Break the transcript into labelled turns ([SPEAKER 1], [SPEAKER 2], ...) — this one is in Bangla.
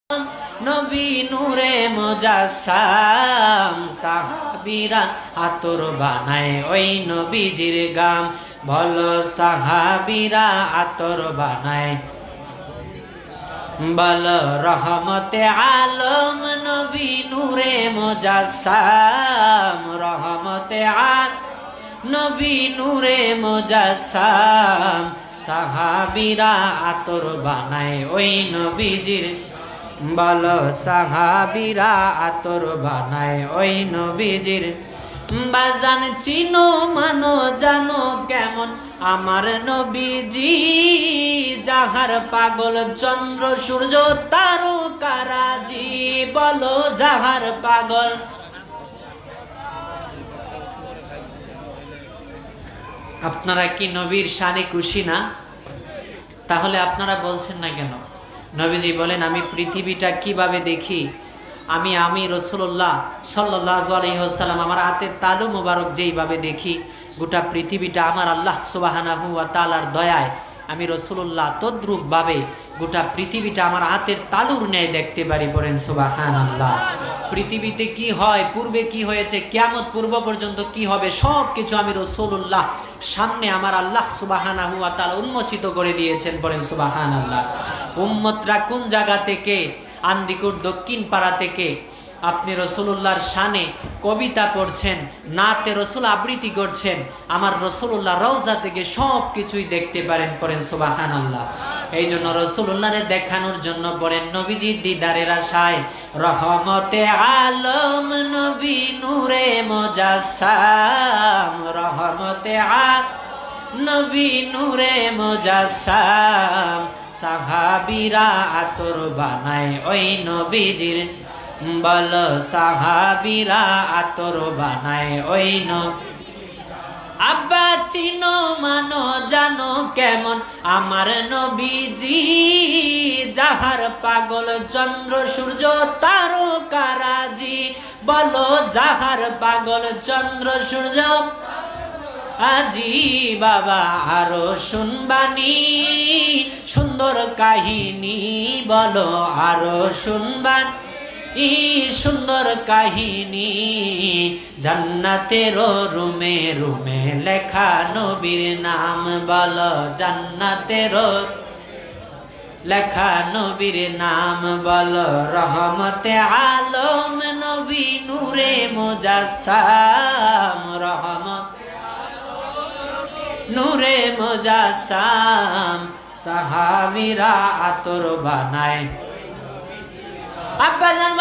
[SPEAKER 1] নবী নূরে মুজাসসাম, সাহাবীরা আতর বানায় ওই নবীজির গাম। বলো সাহাবীরা আতর বানায়, বল রহমতে আলম নবী নূরে মুজাসসাম, রহমতে আলম নবী নূরে মুজাসসাম। সাহাবীরা আতর বানায় ওই নবীজির, বল সাহাবীরা আতর বানায় ওই নবীজির। বাজান চিনো মানো জানো কেমন আমার নবীজি, যাহার পাগল চন্দ্র সূর্য তারকারাজি। বলো যাহার পাগল, আপনারা কি নবীর শানে খুশি না? তাহলে আপনারা বলছেন না কেন? নবীজি বলেন, আমি পৃথিবীটা কিভাবে দেখি, আমি রাসূলুল্লাহ সাল্লাল্লাহু আলাইহি ওয়াসাল্লাম আমার হাতের তালু মোবারক যেইভাবে দেখি, গোটা পৃথিবীটা আমার আল্লাহ সুবহানাহু ওয়া তাআলার দয়ায় আমি রাসূলুল্লাহ তদ্রূপ ভাবে গোটা পৃথিবীটা আমার হাতের তালুর ন্যায় দেখতে পারি। বলেন সুবহানাল্লাহ। পৃথিবীতে কি হয়, পূর্বে কি হয়েছে, কিয়ামত পূর্ব পর্যন্ত কি হবে, সব কিছু আমি রাসূলুল্লাহ সামনে আমার আল্লাহ সুবহানাহু ওয়া তাআলা উন্মোচিত করে দিয়েছেন। বলেন সুবহানাল্লাহ। উম্মতরা কোন জায়গা থেকে, আন্দিকুর দক্ষিণ পাড়া থেকে আপনি রাসূলুল্লাহর শানে কবিতা পড়ছেন, নাতে রাসূল আবৃত্তি করছেন, আমার রাসূলুল্লাহ রওজা থেকে সব কিছুই দেখতে পারেন। পড়েন সুবহানাল্লাহ। এই জন্য রাসূলুল্লাহরে দেখানোর জন্য পড়েন নবীজির দিদারের আশায়, রহমতে আলম নবী নূরে মুজাসসাম, রহমতে আলম নবী নূরে মুজাসসাম। সাহাবীরা আতর বানায় ওই নবীজির, বল সাহাবীরা আতর বানায় ওই নবী। আব্বা চিনো মানো জানো কেমন আমার নবীজি, যাহার পাগল চন্দ্র সূর্য তারকারাজি। বলো যাহার পাগল চন্দ্র সূর্য আজি। বাবা আরো শুনবানি সুন্দর কাহিনী, বলো আরো শুনবানি সুন্দর কাহিনী। জান্নাতের রুমে রুমে লেখা নবীর নাম, বলো জান্নাতের লেখা নবীর নাম। বলো রহমতে আলম নবী নূরে মুজাসসাম, রহমত নূরে মুজাসসাম। সাহাবীরা আতর বানায়। আব্বা জান